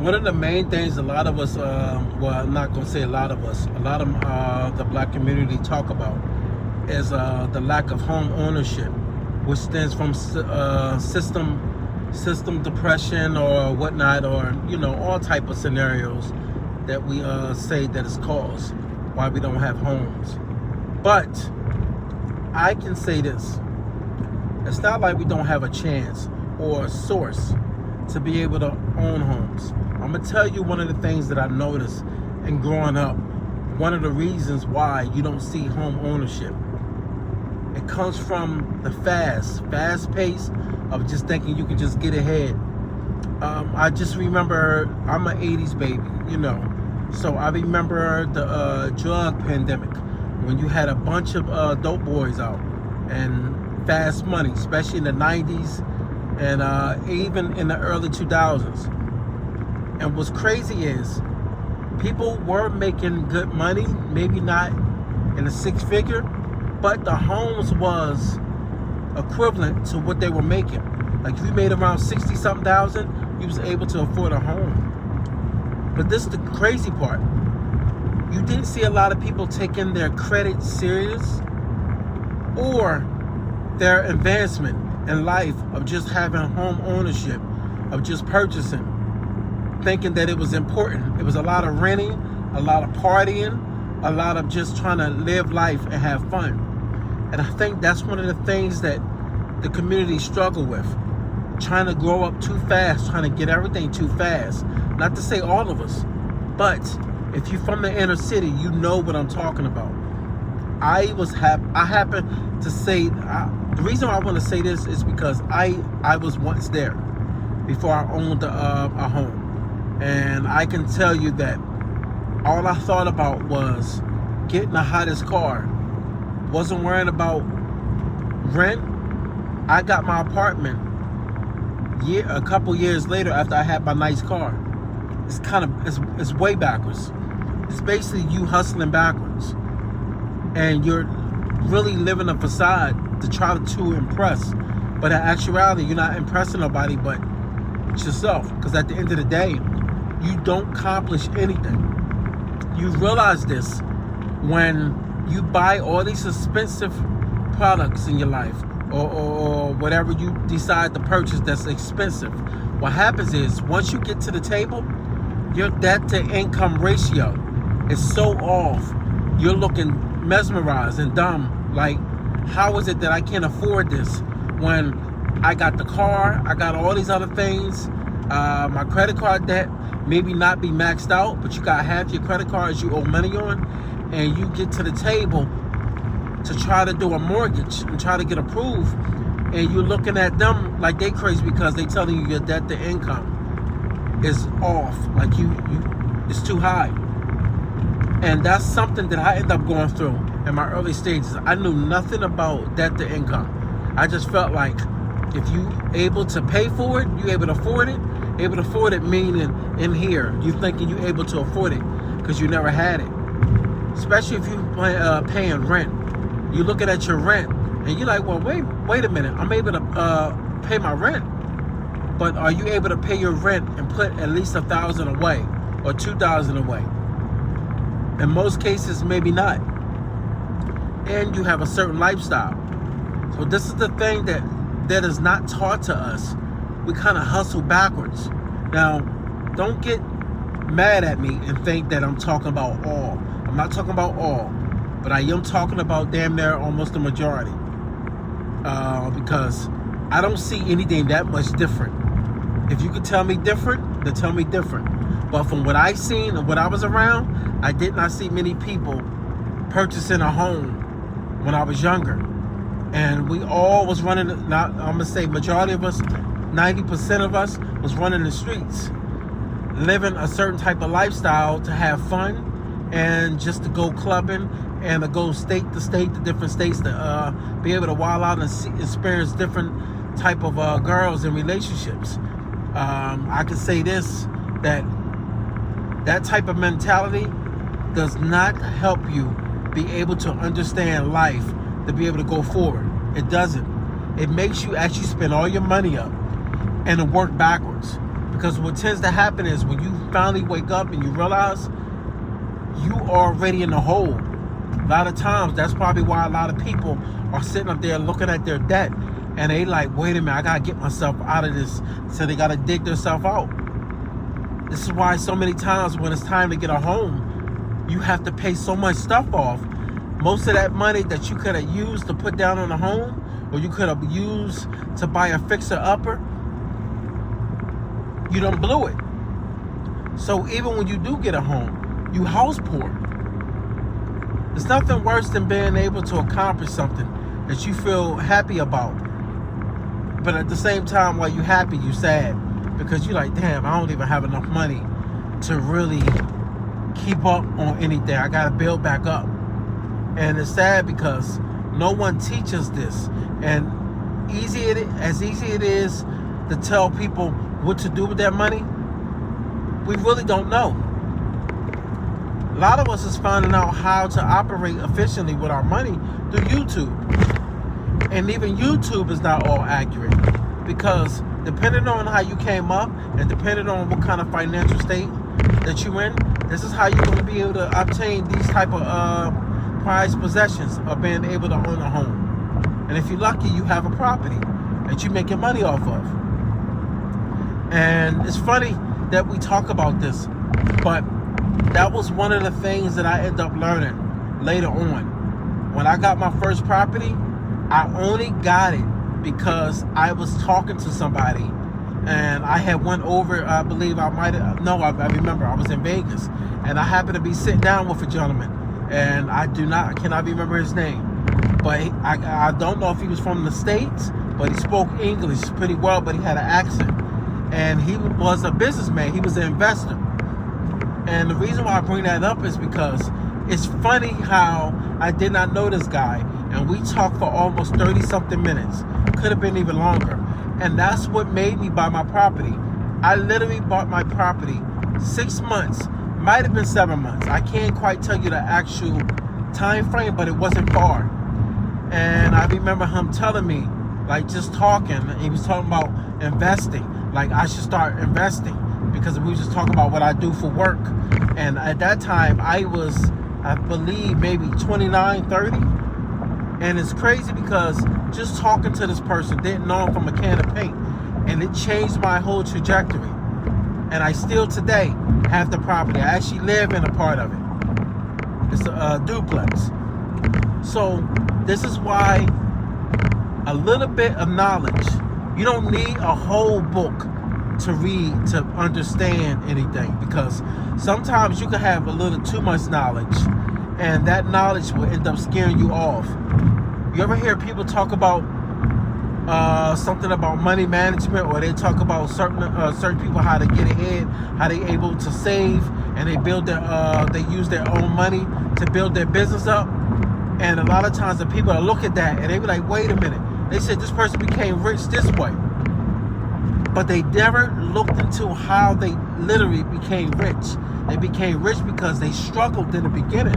One of the main things a lot of us, well, I'm not going to say a lot of us, a lot of the black community talk about is the lack of home ownership, which stems from system depression or whatnot, or all type of scenarios that we say that is caused why we don't have homes. But I can say this: it's not like we don't have a chance or a source to be able to own homes. I'm gonna tell you one of the things that I noticed in growing up. One of the reasons why you don't see home ownership, it comes from the fast pace of just thinking you can just get ahead. I just remember, I'm an 80s baby, so I remember the drug pandemic when you had a bunch of dope boys out and fast money, especially in the 90s and even in the early 2000s. And what's crazy is people were making good money, maybe not in a six figure, but the homes was equivalent to what they were making. Like if you made around 60 something thousand, you was able to afford a home. But this is the crazy part. You didn't see a lot of people taking their credit serious or their advancement in life of just having home ownership, of just purchasing, thinking that it was important. It was a lot of renting, a lot of partying, a lot of just trying to live life and have fun. And I think that's one of the things that the community struggle with. Trying to grow up too fast, trying to get everything too fast. Not to say all of us, but if you're from the inner city, you know what I'm talking about. I happen to say, the reason why I want to say this is because I was once there before I owned a home. And I can tell you that all I thought about was getting the hottest car. Wasn't worrying about rent. I got my apartment a couple years later after I had my nice car. It's way backwards. It's basically you hustling backwards. And you're really living a facade to try to impress. But in actuality, you're not impressing nobody but yourself. Because at the end of the day, you don't accomplish anything. You realize this when you buy all these expensive products in your life, or whatever you decide to purchase that's expensive. What happens is once you get to the table, your debt to income ratio is so off. You're looking mesmerized and dumb. Like, how is it that I can't afford this when I got the car, I got all these other things, my credit card debt maybe not be maxed out, but you got half your credit cards you owe money on, and you get to the table to try to do a mortgage and try to get approved, and you're looking at them like they crazy because they telling you your debt to income is off, like it's too high. And that's something that I ended up going through in my early stages. I knew nothing about debt to income. I just felt like if you able to pay for it, you able to afford it. Able to afford it meaning in here, you thinking you able to afford it because you never had it. Especially if you paying rent. You looking at your rent and you're like, well, wait a minute. I'm able to pay my rent. But are you able to pay your rent and put at least $1,000 away or $2,000 away? In most cases, maybe not. And you have a certain lifestyle. So this is the thing that is not taught to us. We kind of hustle backwards. Now, don't get mad at me and think that I'm talking about all. I'm not talking about all, but I am talking about damn near almost the majority. Because I don't see anything that much different. If you could tell me different, then tell me different. But from what I seen and what I was around, I did not see many people purchasing a home when I was younger. And we all was running, not, I'm going to say majority of us, 90% of us was running the streets, living a certain type of lifestyle to have fun and just to go clubbing and to go state to state to different states to be able to wild out and experience different type of girls and relationships. I can say this, that type of mentality does not help you be able to understand life, to be able to go forward. It doesn't. It makes you actually spend all your money up and to work backwards. Because what tends to happen is when you finally wake up and you realize you are already in the hole. A lot of times, that's probably why a lot of people are sitting up there looking at their debt and they like, wait a minute, I gotta get myself out of this. So they gotta dig themselves out. This is why so many times when it's time to get a home, you have to pay so much stuff off. Most of that money that you could have used to put down on a home, or you could have used to buy a fixer-upper, you done blew it. So even when you do get a home, you house poor. There's nothing worse than being able to accomplish something that you feel happy about. But at the same time, while you're happy, you're sad. Because you're like, damn, I don't even have enough money to really keep up on anything. I gotta build back up. And it's sad because no one teaches this. And as easy it is to tell people what to do with their money, we really don't know. A lot of us is finding out how to operate efficiently with our money through YouTube. And even YouTube is not all accurate, because depending on how you came up and depending on what kind of financial state that you're in, this is how you're going to be able to obtain these type of prized possessions of being able to own a home. And if you're lucky, you have a property that you're making money off of. And it's funny that we talk about this, but that was one of the things that I ended up learning later on. When I got my first property, I only got it because I was talking to somebody, and I had went over, I believe I remember I was in Vegas, and I happened to be sitting down with a gentleman, and I cannot remember his name, but I don't know if he was from the States, but he spoke English pretty well, but he had an accent, and he was a businessman, he was an investor. And the reason why I bring that up is because it's funny how I did not know this guy, and we talked for almost 30-something minutes. Could have been even longer. And that's what made me buy my property. I literally bought my property 6 months, might have been 7 months. I can't quite tell you the actual time frame, but it wasn't far. And I remember him telling me, like, just talking, he was talking about investing. Like, I should start investing, because we were just talking about what I do for work. And at that time, I was, I believe, maybe 29, 30. And it's crazy because just talking to this person, didn't know him from a can of paint, and it changed my whole trajectory. And I still today have the property. I actually live in a part of it. It's a duplex. So this is why a little bit of knowledge. You don't need a whole book to read to understand anything, because sometimes you can have a little too much knowledge, and that knowledge will end up scaring you off. You ever hear people talk about something about money management, or they talk about certain people, how to get ahead, how they able to save, and they build they use their own money to build their business up. And a lot of times the people look at that and they be like, wait a minute, they said this person became rich this way, but they never looked into how they literally became rich. They became rich because they struggled in the beginning,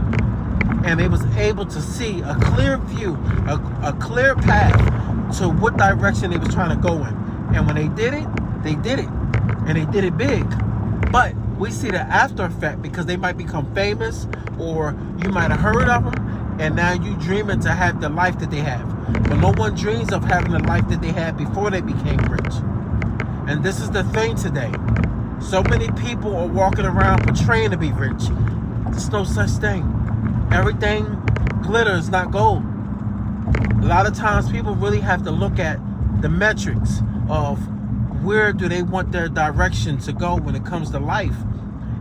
and they was able to see a clear view, a clear path to what direction they was trying to go in. And when they did it, and they did it big. But we see the after effect, because they might become famous, or you might have heard of them, and now you dreaming to have the life that they have. But no one dreams of having the life that they had before they became rich. And this is the thing today. So many people are walking around portraying to be rich. There's no such thing. Everything glitters, not gold. A lot of times people really have to look at the metrics of where do they want their direction to go when it comes to life.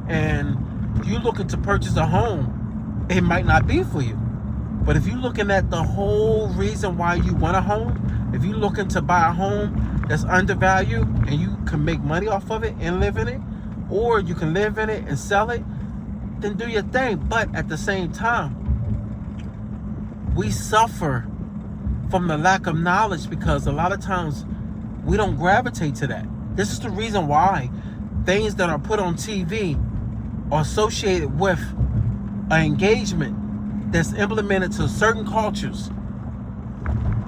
And if you're looking to purchase a home, it might not be for you. But if you're looking at the whole reason why you want a home, if you're looking to buy a home that's undervalued and you can make money off of it and live in it, or you can live in it and sell it, then do your thing. But at the same time, we suffer from the lack of knowledge, because a lot of times we don't gravitate to that. This is the reason why things that are put on TV are associated with an engagement that's implemented to certain cultures.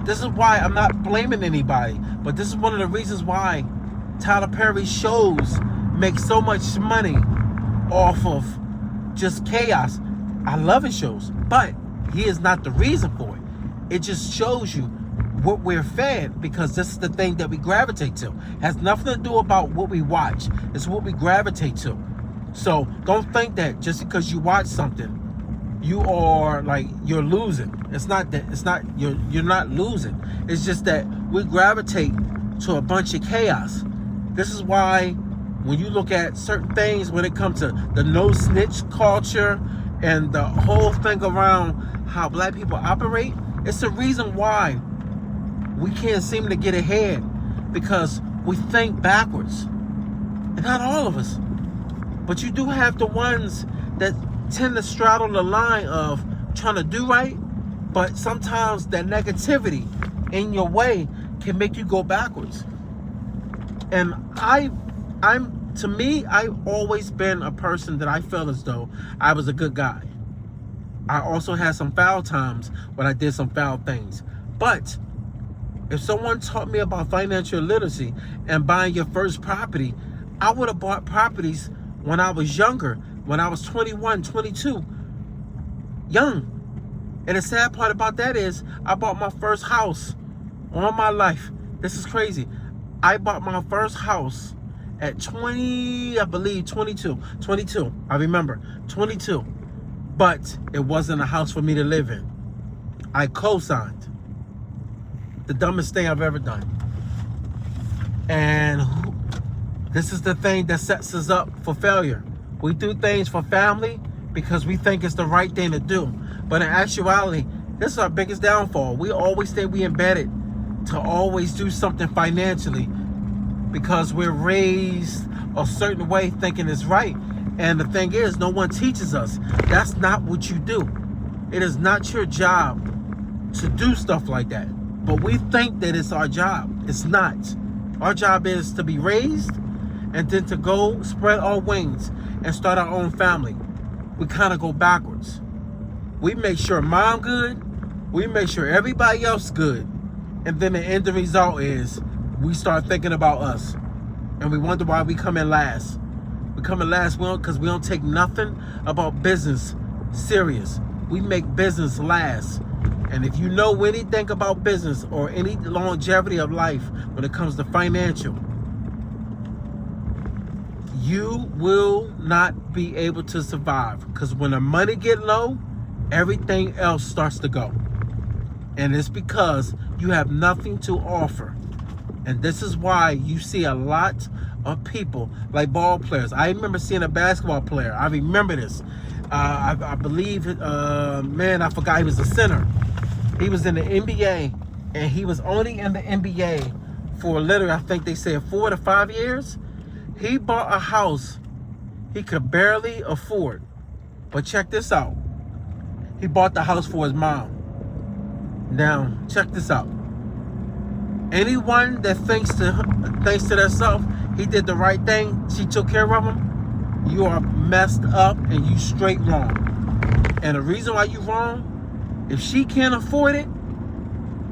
This is why I'm not blaming anybody, but this is one of the reasons why Tyler Perry shows make so much money off of just chaos. I love his shows, but he is not the reason for it. It just shows you what we're fed, because this is the thing that we gravitate to. It has nothing to do about what we watch. It's what we gravitate to. So don't think that just because you watch something, you are like, you're losing. It's not that. It's not, you're not losing. It's just that we gravitate to a bunch of chaos. This is why when you look at certain things, when it comes to the no snitch culture and the whole thing around how black people operate, it's the reason why we can't seem to get ahead, because we think backwards. And not all of us, but you do have the ones that tend to straddle the line of trying to do right, but sometimes that negativity in your way can make you go backwards. And I've always been a person that I felt as though I was a good guy. I also had some foul times when I did some foul things. But if someone taught me about financial literacy and buying your first property, I would have bought properties when I was younger, when I was 21, 22, young. And the sad part about that is I bought my first house all my life. This is crazy. I bought my first house at 22. I remember, 22. But it wasn't a house for me to live in. I co-signed. The dumbest thing I've ever done. And this is the thing that sets us up for failure. We do things for family because we think it's the right thing to do. But in actuality, this is our biggest downfall. We always think we embedded to always do something financially because we're raised a certain way thinking it's right. And the thing is, no one teaches us. That's not what you do. It is not your job to do stuff like that. But we think that it's our job. It's not. Our job is to be raised and then to go spread our wings and start our own family. We kind of go backwards. We make sure mom good. We make sure everybody else good. And then the end result is we start thinking about us. And we wonder why we come in last. We come in last because we don't take nothing about business serious. We make business last. And if you know anything about business or any longevity of life when it comes to financial, you will not be able to survive. Because when the money get low, everything else starts to go. And it's because you have nothing to offer. And this is why you see a lot of people like ball players. I remember seeing a basketball player. I remember this. I believe, I forgot, he was a center. He was in the NBA, and he was only in the NBA for literally, I think they said 4 to 5 years. He bought a house he could barely afford. But check this out. He bought the house for his mom. Now, check this out. Anyone that thinks to themselves, he did the right thing, she took care of him, you are messed up and you straight wrong. And the reason why you wrong, if she can't afford it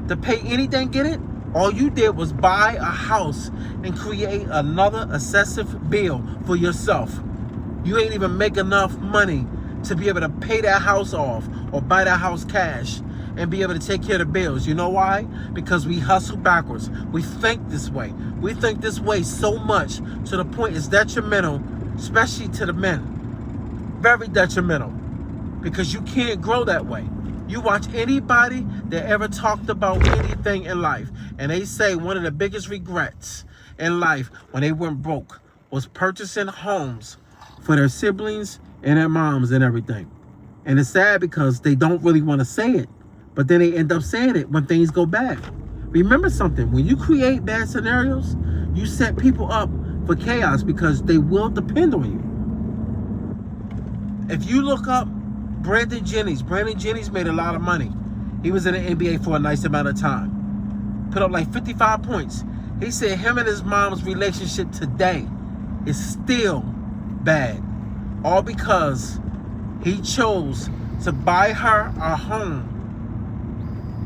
to pay anything in it, all you did was buy a house and create another excessive bill for yourself. You ain't even make enough money to be able to pay that house off or buy that house cash and be able to take care of the bills. You know why? Because we hustle backwards. We think this way. We think this way so much to the point it's detrimental, especially to the men. Very detrimental. Because you can't grow that way. You watch anybody that ever talked about anything in life, and they say one of the biggest regrets in life when they went broke was purchasing homes for their siblings and their moms and everything. And it's sad because they don't really want to say it, but then they end up saying it when things go bad. Remember something, when you create bad scenarios, you set people up for chaos because they will depend on you. If you look up Brandon Jennings made a lot of money. He was in the NBA for a nice amount of time. Put up like 55 points. He said him and his mom's relationship today is still bad. All because he chose to buy her a home.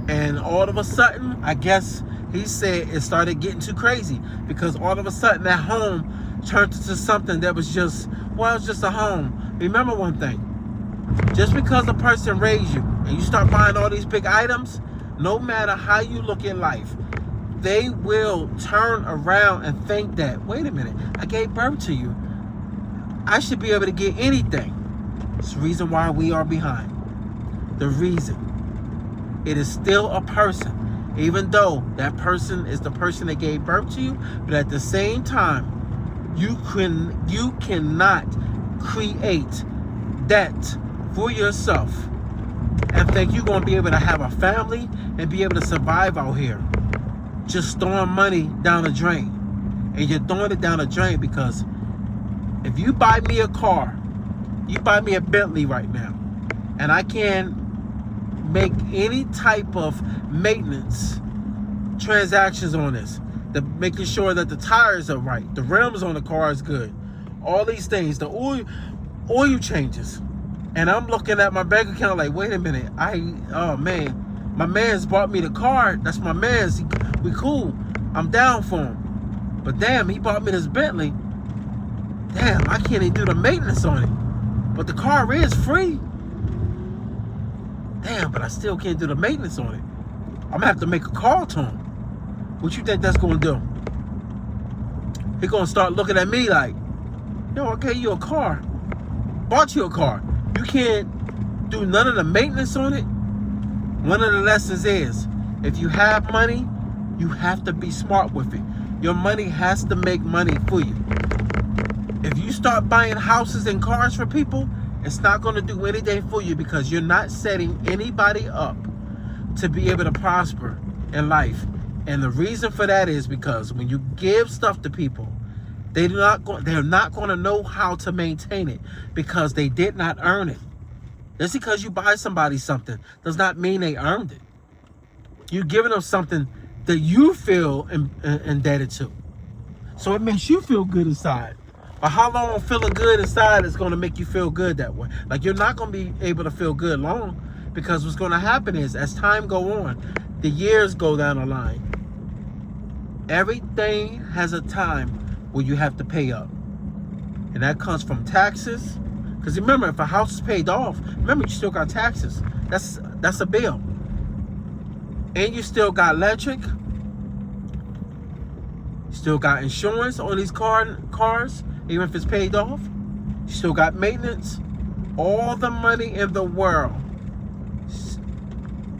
And all of a sudden, I guess He said it started getting too crazy because all of a sudden that home turned into something that was just, well, it's just a home. Remember one thing, just because a person raised you and you start buying all these big items, no matter how you look in life, they will turn around and think that, wait a minute, I gave birth to you. I should be able to get anything. It's the reason why we are behind. The reason. It is still a person. Even though that person is the person that gave birth to you, but at the same time, you cannot create that for yourself and think you're going to be able to have a family and be able to survive out here just throwing money down the drain. And you're throwing it down the drain because if you buy me a car, you buy me a Bentley right now, and I can make any type of maintenance transactions on this, making sure that the tires are right, the rims on the car is good, all these things, the oil changes, and I'm looking at my bank account like, wait a minute, oh man, my man's bought me the car, that's my man's, we cool, I'm down for him, but damn, he bought me this Bentley, damn, I can't even do the maintenance on it, but the car is free. Damn, but I still can't do the maintenance on it. I'm gonna have to make a call to him. What you think that's gonna do? He gonna start looking at me like, yo, I gave you a car. Bought you a car. You can't do none of the maintenance on it? One of the lessons is, if you have money, you have to be smart with it. Your money has to make money for you. If you start buying houses and cars for people, it's not going to do anything for you because you're not setting anybody up to be able to prosper in life. And the reason for that is because when you give stuff to people, they're not going to know how to maintain it because they did not earn it. Just because you buy somebody something does not mean they earned it. You're giving them something that you feel indebted to. So it makes you feel good inside. But how long feeling good inside is going to make you feel good that way? Like, you're not going to be able to feel good long, because what's going to happen is, as time go on, the years go down the line, everything has a time where you have to pay up. And that comes from taxes. Because remember, if a house is paid off, remember, you still got taxes. That's a bill. And you still got electric. You still got insurance on these cars. Even if it's paid off, you still got maintenance. All the money in the world,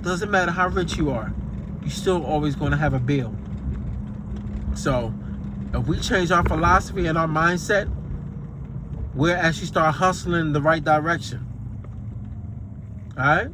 doesn't matter how rich you are, you're still always going to have a bill. So if we change our philosophy and our mindset, we'll actually start hustling in the right direction. All right?